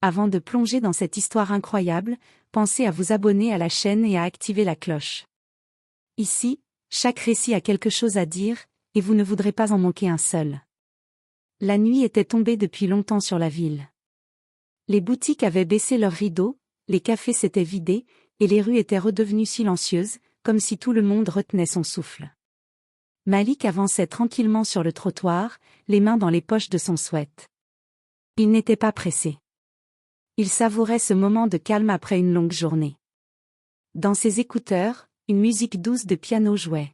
Avant de plonger dans cette histoire incroyable, pensez à vous abonner à la chaîne et à activer la cloche. Ici, chaque récit a quelque chose à dire, et vous ne voudrez pas en manquer un seul. La nuit était tombée depuis longtemps sur la ville. Les boutiques avaient baissé leurs rideaux, les cafés s'étaient vidés, et les rues étaient redevenues silencieuses, comme si tout le monde retenait son souffle. Malik avançait tranquillement sur le trottoir, les mains dans les poches de son sweat. Il n'était pas pressé. Il savourait ce moment de calme après une longue journée. Dans ses écouteurs, une musique douce de piano jouait.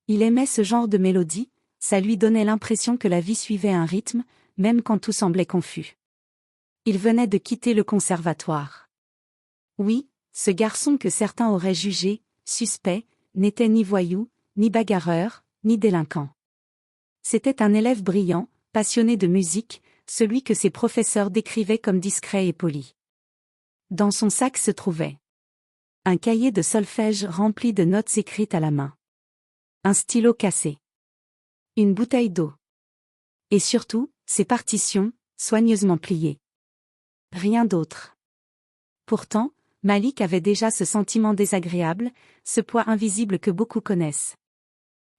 Il aimait ce genre de mélodie, ça lui donnait l'impression que la vie suivait un rythme, même quand tout semblait confus. Il venait de quitter le conservatoire. Oui, ce garçon que certains auraient jugé suspect, n'était ni voyou, ni bagarreur, ni délinquant. C'était un élève brillant, passionné de musique, celui que ses professeurs décrivaient comme discret et poli. Dans son sac se trouvait un cahier de solfège rempli de notes écrites à la main. Un stylo cassé. Une bouteille d'eau. Et surtout, ses partitions, soigneusement pliées. Rien d'autre. Pourtant, Malik avait déjà ce sentiment désagréable, ce poids invisible que beaucoup connaissent.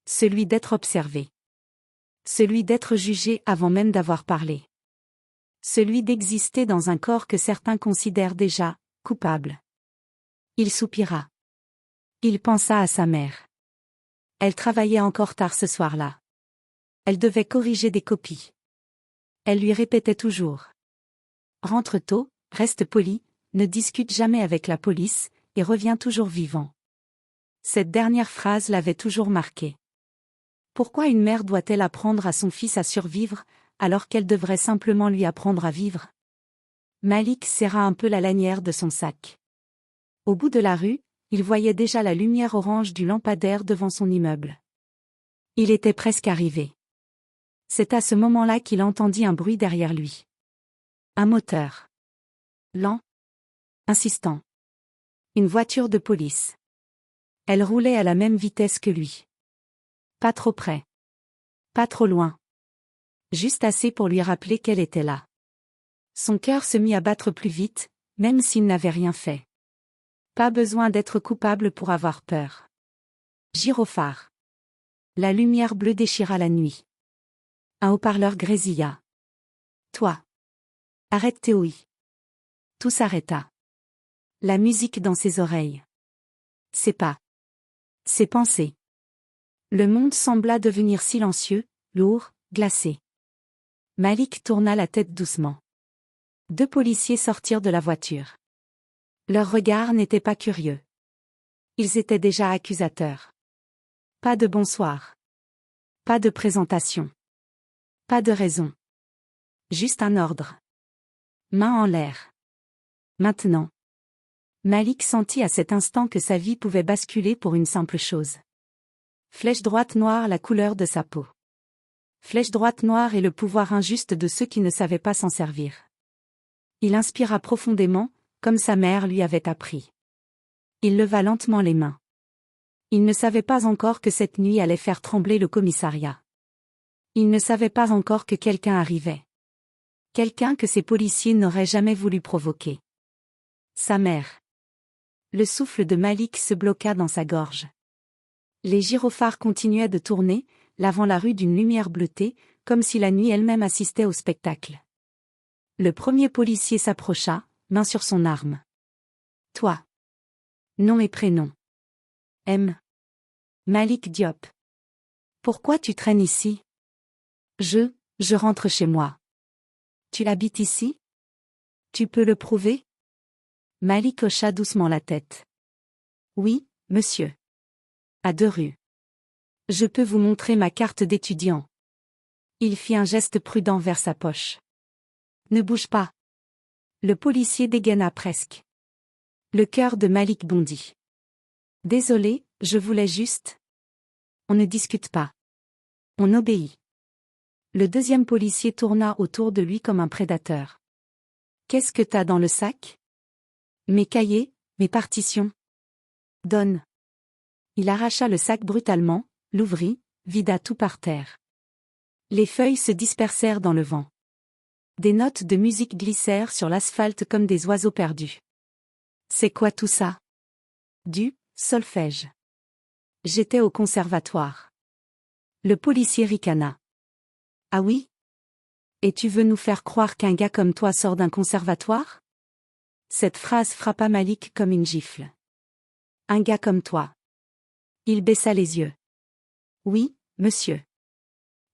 Celui d'être observé. Celui d'être jugé avant même d'avoir parlé. Celui d'exister dans un corps que certains considèrent déjà coupable. Il soupira. Il pensa à sa mère. Elle travaillait encore tard ce soir-là. Elle devait corriger des copies. Elle lui répétait toujours. Rentre tôt, reste poli, ne discute jamais avec la police, et reviens toujours vivant. Cette dernière phrase l'avait toujours marqué. Pourquoi une mère doit-elle apprendre à son fils à survivre, alors qu'elle devrait simplement lui apprendre à vivre? Malik serra un peu la lanière de son sac. Au bout de la rue, il voyait déjà la lumière orange du lampadaire devant son immeuble. Il était presque arrivé. C'est à ce moment-là qu'il entendit un bruit derrière lui. Un moteur. Lent. Insistant. Une voiture de police. Elle roulait à la même vitesse que lui. Pas trop près. Pas trop loin. Juste assez pour lui rappeler qu'elle était là. Son cœur se mit à battre plus vite, même s'il n'avait rien fait. Pas besoin d'être coupable pour avoir peur. Gyrophare. La lumière bleue déchira la nuit. Un haut-parleur grésilla. Toi. Arrête tes ouïes. Tout s'arrêta. La musique dans ses oreilles. Ses pas. Ses pensées. Le monde sembla devenir silencieux, lourd, glacé. Malik tourna la tête doucement. 2 policiers sortirent de la voiture. Leurs regards n'étaient pas curieux. Ils étaient déjà accusateurs. Pas de bonsoir. Pas de présentation. Pas de raison. Juste un ordre. Main en l'air. Maintenant. Malik sentit à cet instant que sa vie pouvait basculer pour une simple chose. Flèche droite noire la couleur de sa peau. Flèche droite noire et le pouvoir injuste de ceux qui ne savaient pas s'en servir. Il inspira profondément, comme sa mère lui avait appris. Il leva lentement les mains. Il ne savait pas encore que cette nuit allait faire trembler le commissariat. Il ne savait pas encore que quelqu'un arrivait. Quelqu'un que ces policiers n'auraient jamais voulu provoquer. Sa mère. Le souffle de Malik se bloqua dans sa gorge. Les gyrophares continuaient de tourner, lavant la rue d'une lumière bleutée, comme si la nuit elle-même assistait au spectacle. Le premier policier s'approcha, main sur son arme. Toi. Nom et prénom. M. Malik Diop. Pourquoi tu traînes ici? Je rentre chez moi. Tu habites ici? Tu peux le prouver? Malik hocha doucement la tête. Oui, monsieur. À 2 rues. Je peux vous montrer ma carte d'étudiant. Il fit un geste prudent vers sa poche. Ne bouge pas. Le policier dégaina presque. Le cœur de Malik bondit. Désolé, je voulais juste. On ne discute pas. On obéit. Le deuxième policier tourna autour de lui comme un prédateur. Qu'est-ce que t'as dans le sac? Mes cahiers, mes partitions. Donne. Il arracha le sac brutalement, l'ouvrit, vida tout par terre. Les feuilles se dispersèrent dans le vent. Des notes de musique glissèrent sur l'asphalte comme des oiseaux perdus. C'est quoi tout ça? Du solfège. J'étais au conservatoire. Le policier ricana. Ah oui? Et tu veux nous faire croire qu'un gars comme toi sort d'un conservatoire? Cette phrase frappa Malik comme une gifle. Un gars comme toi. Il baissa les yeux. Oui, monsieur.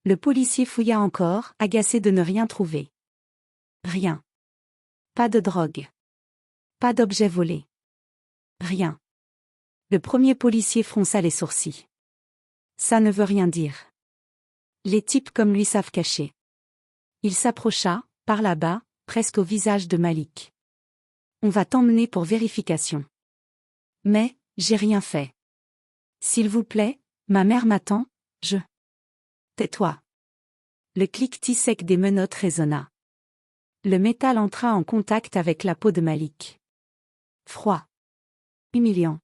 Le policier fouilla encore, agacé de ne rien trouver. Rien. Pas de drogue. Pas d'objet volé. Rien. Le premier policier fronça les sourcils. Ça ne veut rien dire. Les types comme lui savent cacher. Il s'approcha, par là-bas, presque au visage de Malik. On va t'emmener pour vérification. Mais, j'ai rien fait. S'il vous plaît, ma mère m'attend, je... Tais-toi. Le cliquetis sec des menottes résonna. Le métal entra en contact avec la peau de Malik. Froid. Humiliant.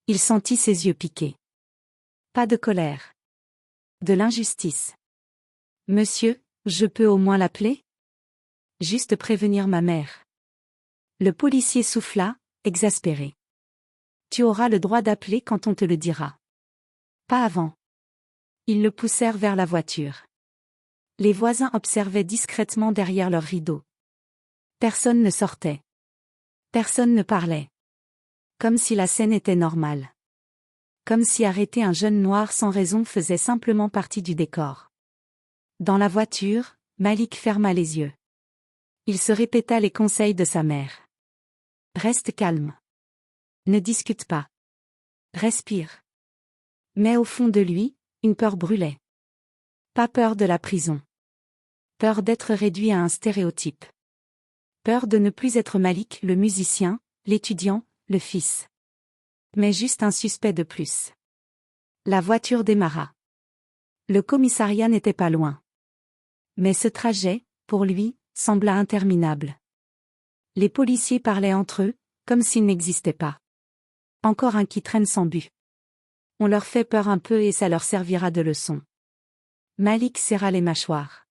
Il sentit ses yeux piquer. Pas de colère. De l'injustice. Monsieur, je peux au moins l'appeler? Juste prévenir ma mère. Le policier souffla, exaspéré. Tu auras le droit d'appeler quand on te le dira. Pas avant. Ils le poussèrent vers la voiture. Les voisins observaient discrètement derrière leurs rideaux. Personne ne sortait. Personne ne parlait. Comme si la scène était normale. Comme si arrêter un jeune noir sans raison faisait simplement partie du décor. Dans la voiture, Malik ferma les yeux. Il se répéta les conseils de sa mère. Reste calme. Ne discute pas. Respire. Mais au fond de lui, une peur brûlait. Pas peur de la prison. Peur d'être réduit à un stéréotype. Peur de ne plus être Malik, le musicien, l'étudiant, le fils. Mais juste un suspect de plus. La voiture démarra. Le commissariat n'était pas loin. Mais ce trajet, pour lui, sembla interminable. Les policiers parlaient entre eux, comme s'ils n'existaient pas. Encore un qui traîne sans but. On leur fait peur un peu et ça leur servira de leçon. Malik serra les mâchoires.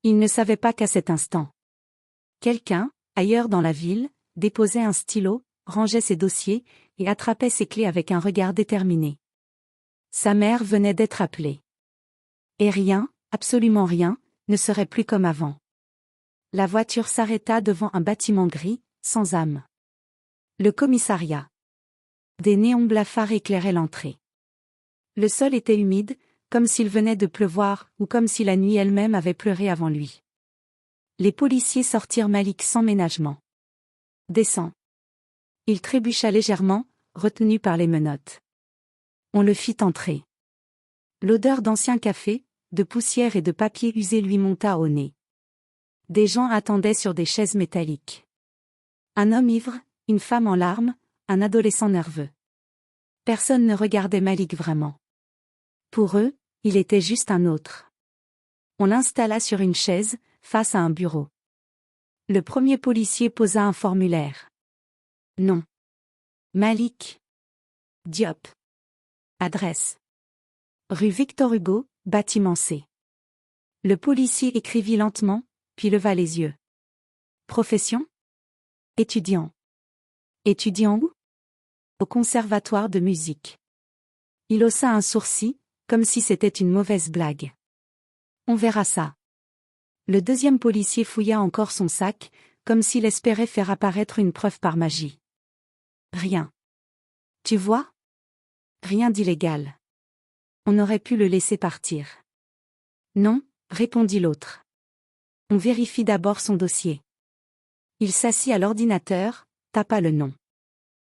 Il ne savait pas qu'à cet instant. Quelqu'un, ailleurs dans la ville, déposait un stylo, rangeait ses dossiers, et attrapait ses clés avec un regard déterminé. Sa mère venait d'être appelée. Et rien, absolument rien, ne serait plus comme avant. La voiture s'arrêta devant un bâtiment gris, sans âme. Le commissariat. Des néons blafards éclairaient l'entrée. Le sol était humide, comme s'il venait de pleuvoir, ou comme si la nuit elle-même avait pleuré avant lui. Les policiers sortirent Malik sans ménagement. Descends. Il trébucha légèrement, retenu par les menottes. On le fit entrer. L'odeur d'ancien café, de poussière et de papier usé lui monta au nez. Des gens attendaient sur des chaises métalliques. Un homme ivre, une femme en larmes, un adolescent nerveux. Personne ne regardait Malik vraiment. Pour eux, il était juste un autre. On l'installa sur une chaise, face à un bureau. Le premier policier posa un formulaire. Nom. Malik Diop. Adresse. Rue Victor Hugo, bâtiment C. Le policier écrivit lentement, puis leva les yeux. Profession? Étudiant. Étudiant où? Au conservatoire de musique. Il haussa un sourcil, comme si c'était une mauvaise blague. On verra ça. Le deuxième policier fouilla encore son sac, comme s'il espérait faire apparaître une preuve par magie. Rien. Tu vois? Rien d'illégal. On aurait pu le laisser partir. Non, répondit l'autre. On vérifie d'abord son dossier. Il s'assit à l'ordinateur, tapa le nom.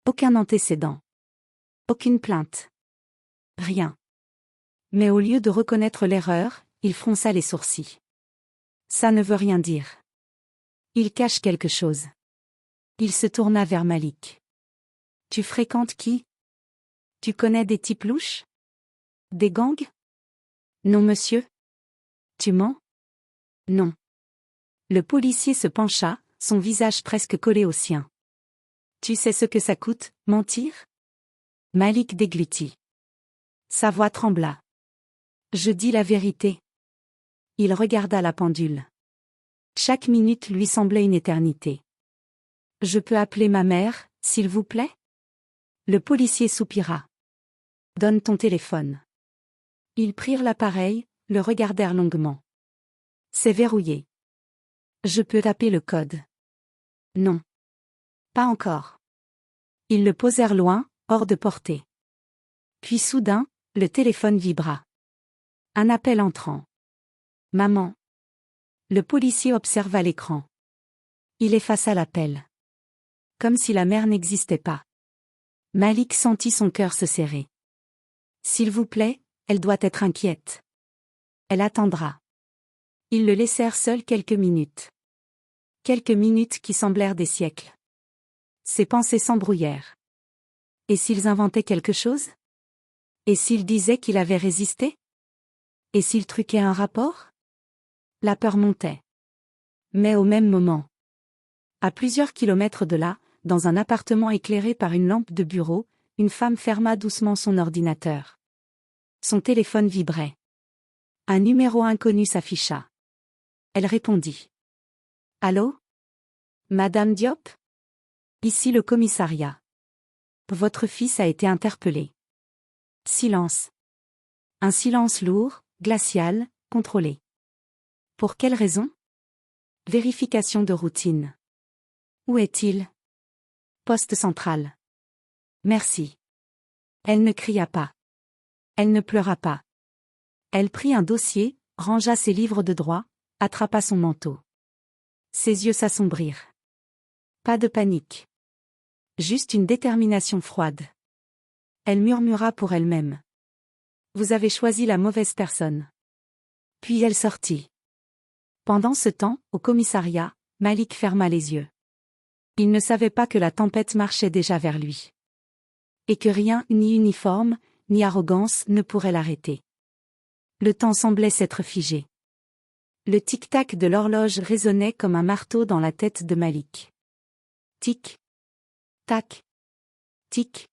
Aucun antécédent. Aucune plainte. Rien. Mais au lieu de reconnaître l'erreur, il fronça les sourcils. Ça ne veut rien dire. Il cache quelque chose. Il se tourna vers Malik. Tu fréquentes qui? Tu connais des types louches? Des gangs? Non monsieur. Tu mens? Non. Le policier se pencha, son visage presque collé au sien. Tu sais ce que ça coûte, mentir? Malik déglutit. Sa voix trembla. Je dis la vérité. Il regarda la pendule. Chaque minute lui semblait une éternité. Je peux appeler ma mère, s'il vous plaît? Le policier soupira. Donne ton téléphone. Ils prirent l'appareil, le regardèrent longuement. C'est verrouillé. Je peux taper le code. Non. Pas encore. Ils le posèrent loin, hors de portée. Puis soudain, le téléphone vibra. Un appel entrant. Maman. Le policier observa l'écran. Il effaça l'appel. Comme si la mère n'existait pas. Malik sentit son cœur se serrer. S'il vous plaît, elle doit être inquiète. Elle attendra. Ils le laissèrent seul quelques minutes. Quelques minutes qui semblèrent des siècles. Ses pensées s'embrouillèrent. Et s'ils inventaient quelque chose? Et s'ils disaient qu'il avait résisté? Et s'ils truquaient un rapport? La peur montait. Mais au même moment. À plusieurs kilomètres de là, dans un appartement éclairé par une lampe de bureau, une femme ferma doucement son ordinateur. Son téléphone vibrait. Un numéro inconnu s'afficha. Elle répondit. Allô? Madame Diop? Ici le commissariat. Votre fils a été interpellé. Silence. Un silence lourd, glacial, contrôlé. Pour quelle raison? Vérification de routine. Où est-il? Poste central. Merci. Elle ne cria pas. Elle ne pleura pas. Elle prit un dossier, rangea ses livres de droit, attrapa son manteau. Ses yeux s'assombrirent. Pas de panique. Juste une détermination froide. Elle murmura pour elle-même. Vous avez choisi la mauvaise personne. Puis elle sortit. Pendant ce temps, au commissariat, Malik ferma les yeux. Il ne savait pas que la tempête marchait déjà vers lui. Et que rien, ni uniforme, ni arrogance, ne pourrait l'arrêter. Le temps semblait s'être figé. Le tic-tac de l'horloge résonnait comme un marteau dans la tête de Malik. Tic. Tac. Tic.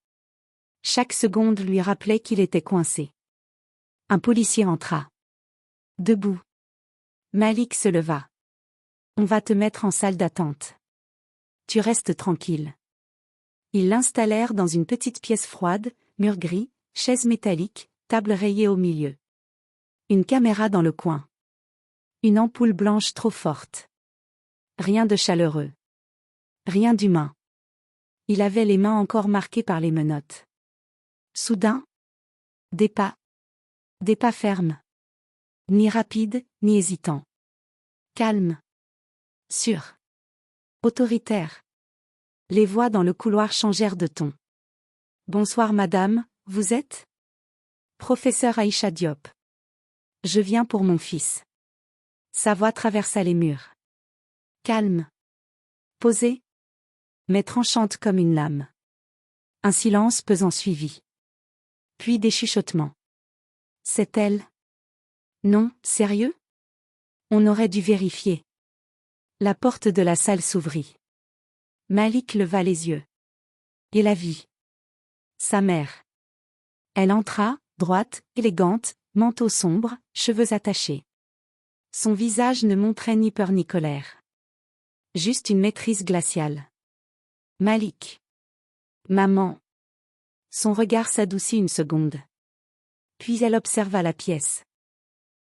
Chaque seconde lui rappelait qu'il était coincé. Un policier entra. Debout. Malik se leva. On va te mettre en salle d'attente. Tu restes tranquille. Ils l'installèrent dans une petite pièce froide, mur gris, chaise métallique, table rayée au milieu. Une caméra dans le coin. Une ampoule blanche trop forte. Rien de chaleureux. Rien d'humain. Il avait les mains encore marquées par les menottes. Soudain, des pas. Des pas fermes. Ni rapides, ni hésitants. Calme. Sûr. Autoritaire. Les voix dans le couloir changèrent de ton. Bonsoir madame, vous êtes? Professeur Aïcha Diop. Je viens pour mon fils. Sa voix traversa les murs. Calme. Posée. Mais tranchante comme une lame. Un silence pesant suivit. Puis des chuchotements. C'est elle? Non, sérieux? On aurait dû vérifier. La porte de la salle s'ouvrit. Malik leva les yeux. Et la vit. Sa mère. Elle entra, droite, élégante, manteau sombre, cheveux attachés. Son visage ne montrait ni peur ni colère. Juste une maîtrise glaciale. Malik. Maman. Son regard s'adoucit une seconde. Puis elle observa la pièce.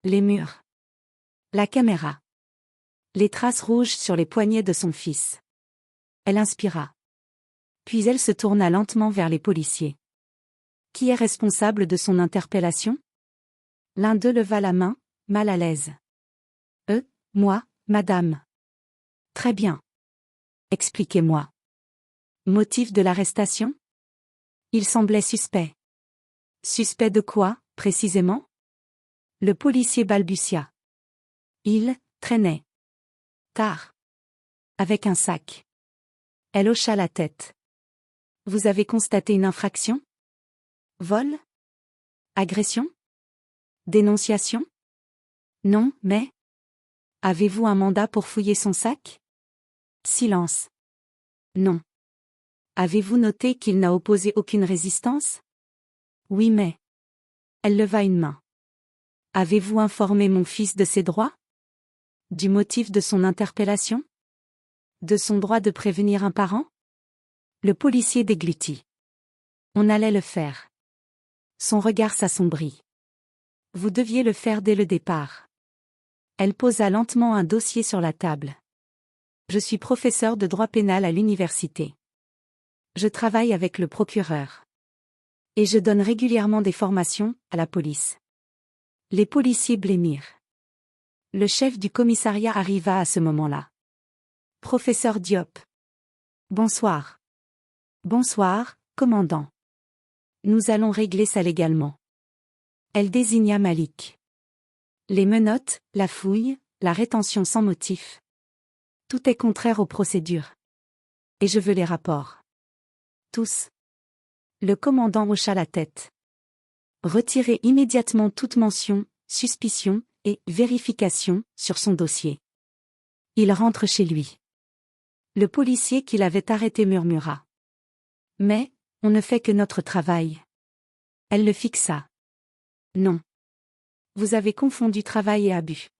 Les murs. La caméra. Les traces rouges sur les poignets de son fils. Elle inspira. Puis elle se tourna lentement vers les policiers. Qui est responsable de son interpellation? L'un d'eux leva la main, mal à l'aise. Moi, madame. Très bien. Expliquez-moi. Motif de l'arrestation? Il semblait suspect. Suspect de quoi, précisément? Le policier balbutia. Il traînait. Tard. Avec un sac. Elle hocha la tête. Vous avez constaté une infraction? Vol? Agression? Dénonciation? Non, mais... Avez-vous un mandat pour fouiller son sac? Silence. Non. Avez-vous noté qu'il n'a opposé aucune résistance? Oui, mais... Elle leva une main. Avez-vous informé mon fils de ses droits? Du motif de son interpellation? De son droit de prévenir un parent? Le policier déglutit. On allait le faire. Son regard s'assombrit. Vous deviez le faire dès le départ. Elle posa lentement un dossier sur la table. Je suis professeur de droit pénal à l'université. Je travaille avec le procureur. Et je donne régulièrement des formations à la police. Les policiers blêmirent. Le chef du commissariat arriva à ce moment-là. Professeur Diop. Bonsoir. Bonsoir, commandant. Nous allons régler ça légalement. Elle désigna Malik. Les menottes, la fouille, la rétention sans motif. Tout est contraire aux procédures. Et je veux les rapports. Tous. Le commandant hocha la tête. Retirez immédiatement toute mention, suspicion et vérification sur son dossier. Il rentre chez lui. Le policier qui l'avait arrêté murmura. Mais, on ne fait que notre travail. Elle le fixa. Non. Vous avez confondu travail et abus.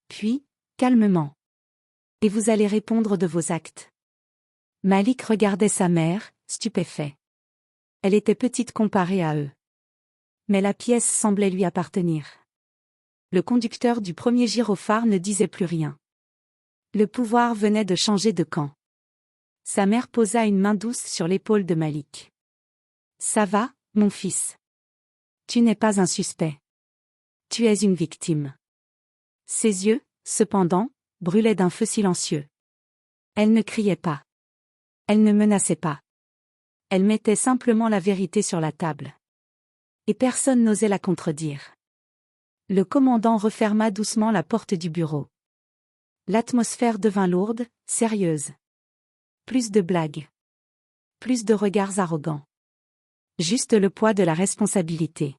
Puis, calmement. Et vous allez répondre de vos actes. Malik regardait sa mère, stupéfait. Elle était petite comparée à eux. Mais la pièce semblait lui appartenir. Le conducteur du premier gyrophare ne disait plus rien. Le pouvoir venait de changer de camp. Sa mère posa une main douce sur l'épaule de Malik. Ça va, mon fils. Tu n'es pas un suspect. Tu es une victime. Ses yeux, cependant, brûlaient d'un feu silencieux. Elle ne criait pas. Elle ne menaçait pas. Elle mettait simplement la vérité sur la table. Et personne n'osait la contredire. Le commandant referma doucement la porte du bureau. L'atmosphère devint lourde, sérieuse. Plus de blagues. Plus de regards arrogants. Juste le poids de la responsabilité.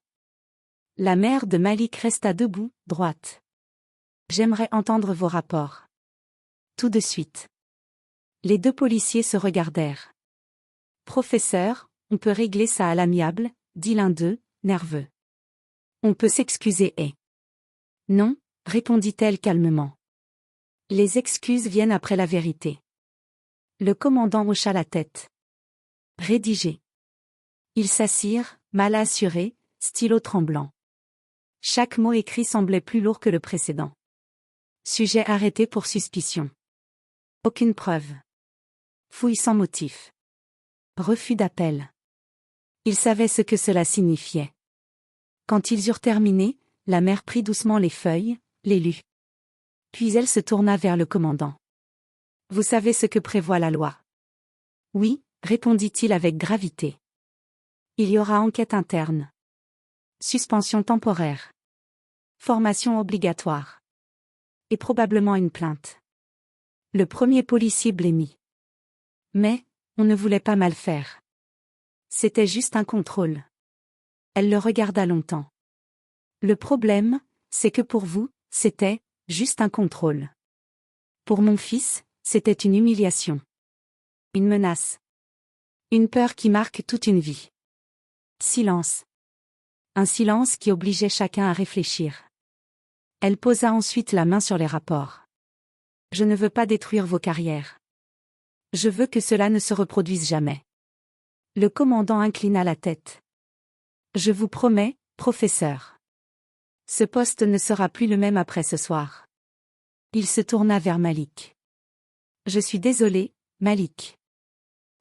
La mère de Malik resta debout, droite. J'aimerais entendre vos rapports. Tout de suite. Les deux policiers se regardèrent. Professeur, on peut régler ça à l'amiable, dit l'un d'eux, nerveux. On peut s'excuser et... Non, répondit-elle calmement. Les excuses viennent après la vérité. Le commandant hocha la tête. Rédigé. Ils s'assirent, mal assurés, stylo tremblant. Chaque mot écrit semblait plus lourd que le précédent. Sujet arrêté pour suspicion. Aucune preuve. Fouille sans motif. Refus d'appel. Ils savaient ce que cela signifiait. Quand ils eurent terminé, la mère prit doucement les feuilles, les lut. Puis elle se tourna vers le commandant. Vous savez ce que prévoit la loi? Oui, répondit-il avec gravité. Il y aura enquête interne. Suspension temporaire. Formation obligatoire. Et probablement une plainte. Le premier policier blêmit. Mais, on ne voulait pas mal faire. C'était juste un contrôle. Elle le regarda longtemps. Le problème, c'est que pour vous, c'était juste un contrôle. Pour mon fils, c'était une humiliation. Une menace. Une peur qui marque toute une vie. Silence. Un silence qui obligeait chacun à réfléchir. Elle posa ensuite la main sur les rapports. Je ne veux pas détruire vos carrières. Je veux que cela ne se reproduise jamais. Le commandant inclina la tête. Je vous promets, professeur. Ce poste ne sera plus le même après ce soir. Il se tourna vers Malik. Je suis désolé, Malik.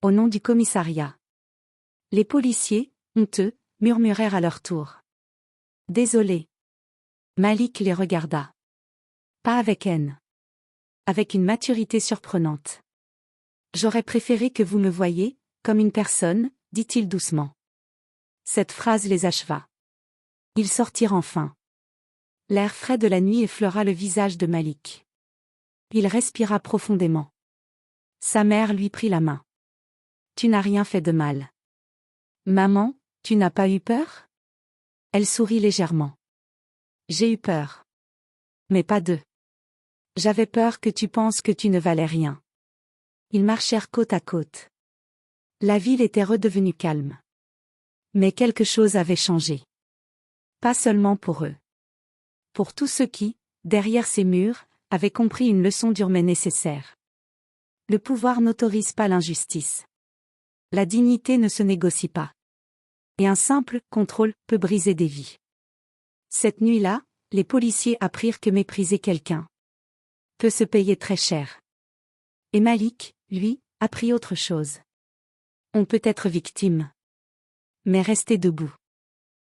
Au nom du commissariat. Les policiers, honteux, murmurèrent à leur tour. Désolé. Malik les regarda. Pas avec haine. Avec une maturité surprenante. J'aurais préféré que vous me voyiez, comme une personne, dit-il doucement. Cette phrase les acheva. Ils sortirent enfin. L'air frais de la nuit effleura le visage de Malik. Il respira profondément. Sa mère lui prit la main. Tu n'as rien fait de mal. Maman, tu n'as pas eu peur? Elle sourit légèrement. J'ai eu peur. Mais pas d'eux. J'avais peur que tu penses que tu ne valais rien. Ils marchèrent côte à côte. La ville était redevenue calme. Mais quelque chose avait changé. Pas seulement pour eux. Pour tous ceux qui, derrière ces murs, avait compris une leçon dure mais nécessaire. Le pouvoir n'autorise pas l'injustice. La dignité ne se négocie pas. Et un simple contrôle peut briser des vies. Cette nuit-là, les policiers apprirent que mépriser quelqu'un peut se payer très cher. Et Malik, lui, apprit autre chose. On peut être victime, mais rester debout.